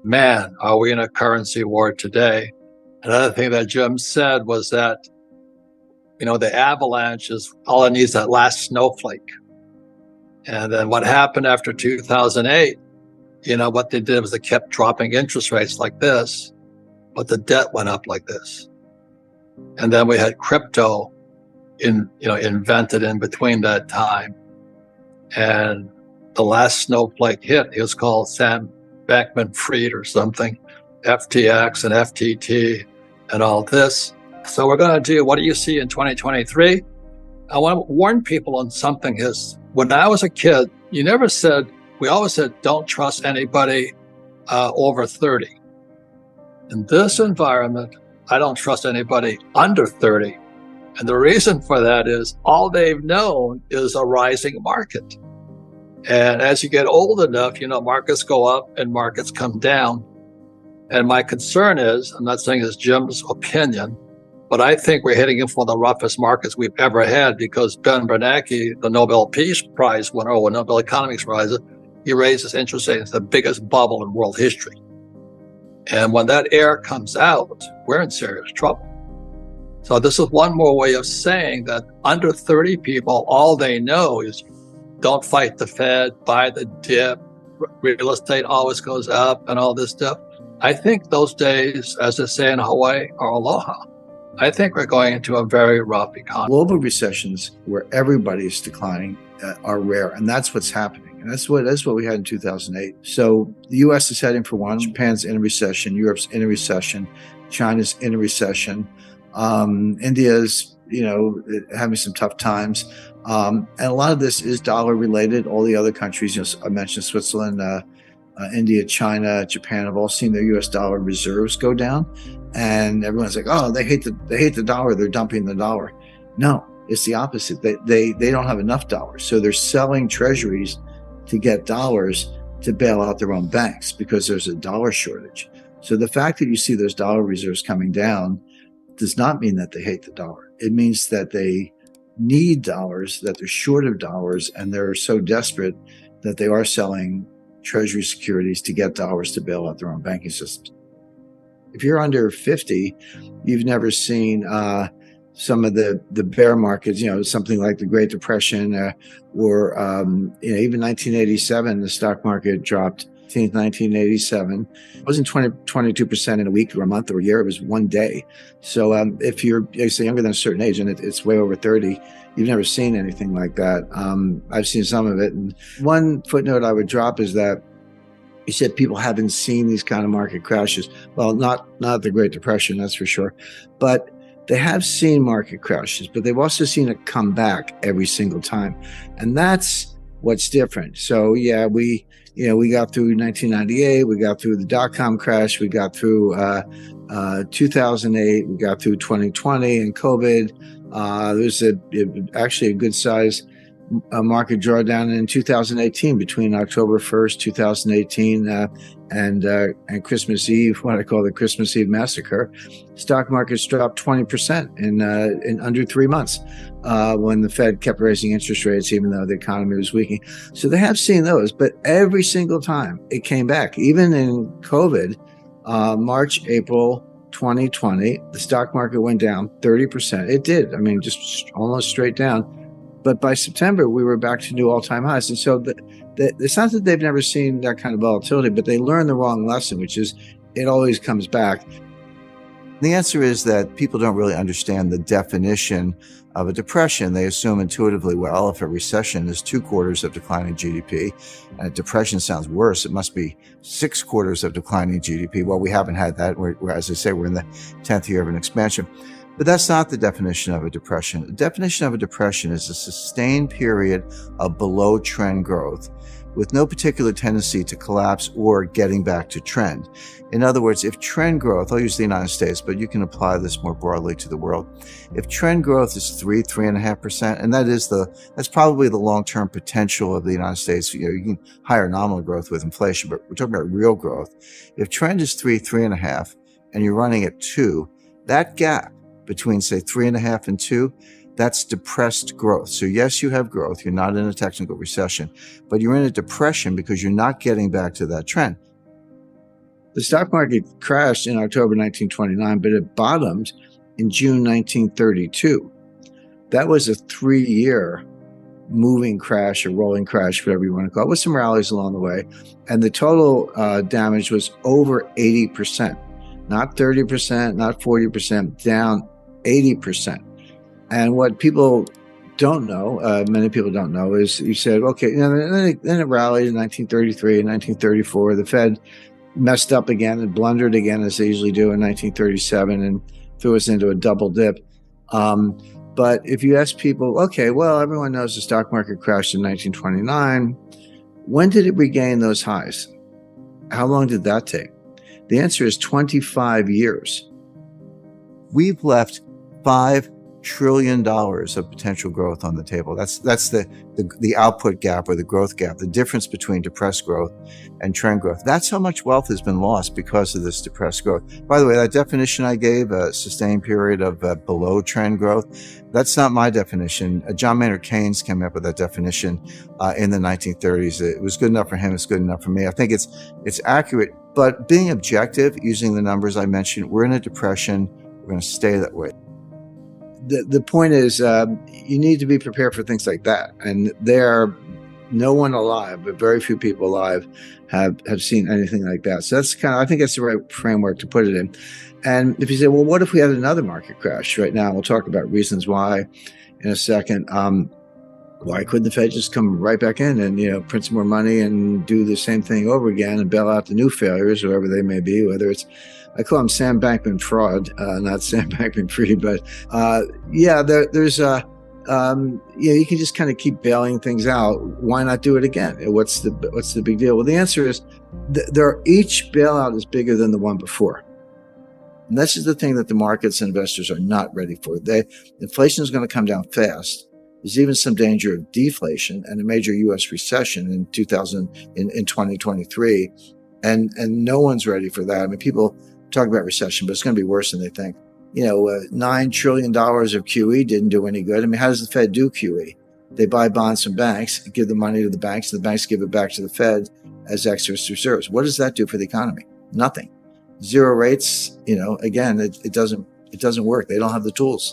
man, are we in a currency war today? Another thing that Jim said was that, the avalanche is all it needs that last snowflake. And then what happened after 2008, what they did was they kept dropping interest rates like this, but the debt went up like this. And then we had crypto invented in between that time. And the last snowflake hit, he was called Sam Bankman-Fried or something, FTX and FTT and all this. So we're going to do, what do you see in 2023? I want to warn people on something is, when I was a kid, we always said, don't trust anybody over 30. In this environment, I don't trust anybody under 30. And the reason for that is all they've known is a rising market. And as you get old enough, markets go up and markets come down. And my concern is, I'm not saying it's Jim's opinion, but I think we're hitting for the roughest markets we've ever had, because Ben Bernanke, the Nobel Peace Prize winner, or Nobel Economics Prize, he raises interest rates, the biggest bubble in world history. And when that air comes out, we're in serious trouble. So this is one more way of saying that under 30 people, all they know is don't fight the Fed, buy the dip, real estate always goes up and all this stuff. I think those days, as they say in Hawaii, are aloha. I think we're going into a very rough economy. Global recessions where everybody's declining are rare, and that's what's happening. And that's what we had in 2008. So the U.S. is heading for one. Japan's in a recession. Europe's in a recession. China's in a recession. India's, having some tough times. And a lot of this is dollar related. All the other countries, I mentioned Switzerland, India, China, Japan have all seen their U.S. dollar reserves go down. And everyone's like, oh, they hate the dollar. They're dumping the dollar. No, it's the opposite. They don't have enough dollars. So they're selling treasuries to get dollars to bail out their own banks because there's a dollar shortage. So the fact that you see those dollar reserves coming down does not mean that they hate the dollar. It means that they need dollars, that they're short of dollars, and they're so desperate that they are selling treasury securities to get dollars to bail out their own banking systems. If you're under 50, you've never seen some of the bear markets, something like the Great Depression or even 1987, the stock market dropped. 1987. It wasn't 22% in a week or a month or a year. It was one day. So if you're younger than a certain age, and it's way over 30, you've never seen anything like that. I've seen some of it. And one footnote I would drop is that you said people haven't seen these kind of market crashes. Well, not the Great Depression, that's for sure. But they have seen market crashes, but they've also seen it come back every single time. And that's what's different. So yeah, we got through 1998, we got through the dot-com crash, we got through 2008, we got through 2020 and COVID. There's actually a good size market drawdown in 2018 between October 1st, 2018 and Christmas Eve, what I call the Christmas Eve massacre. Stock markets dropped 20% in under 3 months when the Fed kept raising interest rates, even though the economy was weakening. So they have seen those, but every single time it came back. Even in COVID, March, April 2020, the stock market went down 30%. It did. I mean, just almost straight down. But by September, we were back to new all-time highs. And so it's not that they've never seen that kind of volatility, but they learned the wrong lesson, which is it always comes back. The answer is that people don't really understand the definition of a depression. They assume intuitively, well, if a recession is 2 quarters of declining GDP, and a depression sounds worse, it must be 6 quarters of declining GDP. Well, we haven't had that. As I say, we're in the 10th year of an expansion. But that's not the definition of a depression. The definition of a depression is a sustained period of below trend growth with no particular tendency to collapse or getting back to trend. In other words, if trend growth, I'll use the United States, but you can apply this more broadly to the world. If trend growth is 3.5%, and that's probably the long-term potential of the United States. You can higher nominal growth with inflation, but we're talking about real growth. If trend is 3.5, and you're running at 2, that gap between, say, 3.5 and 2, that's depressed growth. So yes, you have growth. You're not in a technical recession, but you're in a depression because you're not getting back to that trend. The stock market crashed in October 1929, but it bottomed in June 1932. That was a 3-year moving crash or rolling crash, whatever you want to call it, with some rallies along the way. And the total damage was over 80%, not 30%, not 40%, down 80%. And what people don't know, many people don't know, is you said, okay, then it rallied in 1933 and 1934. The Fed messed up again and blundered again, as they usually do, in 1937 and threw us into a double dip. But if you ask people, okay, well, everyone knows the stock market crashed in 1929. When did it regain those highs? How long did that take? The answer is 25 years. We've left $5 trillion of potential growth on the table. That's the output gap or the growth gap, the difference between depressed growth and trend growth. That's how much wealth has been lost because of this depressed growth. By the way, that definition I gave, a sustained period of below trend growth, that's not my definition. John Maynard Keynes came up with that definition in the 1930s. It was good enough for him. It's good enough for me. I think it's accurate, but being objective, using the numbers I mentioned, we're in a depression. We're going to stay that way. The point is, you need to be prepared for things like that. And no one alive, but very few people alive have seen anything like that. So that's I think that's the right framework to put it in. And if you say, well, what if we had another market crash right now? We'll talk about reasons why in a second. Why couldn't the Fed just come right back in and, print some more money and do the same thing over again and bail out the new failures, whoever they may be, whether it's, I call them Sam Bankman-Fraud, not Sam Bankman-Fried, but there's you can just kind of keep bailing things out. Why not do it again? What's the big deal? Well, the answer is each bailout is bigger than the one before. And this is the thing that the markets and investors are not ready for. Inflation is going to come down fast. There's even some danger of deflation and a major U.S. recession in 2023. And no one's ready for that. I mean, people talk about recession, but it's going to be worse than they think. $9 trillion of QE didn't do any good. I mean, how does the Fed do QE? They buy bonds from banks, give the money to the banks, and the banks give it back to the Fed as excess reserves. What does that do for the economy? Nothing. Zero rates, again, it doesn't work. They don't have the tools.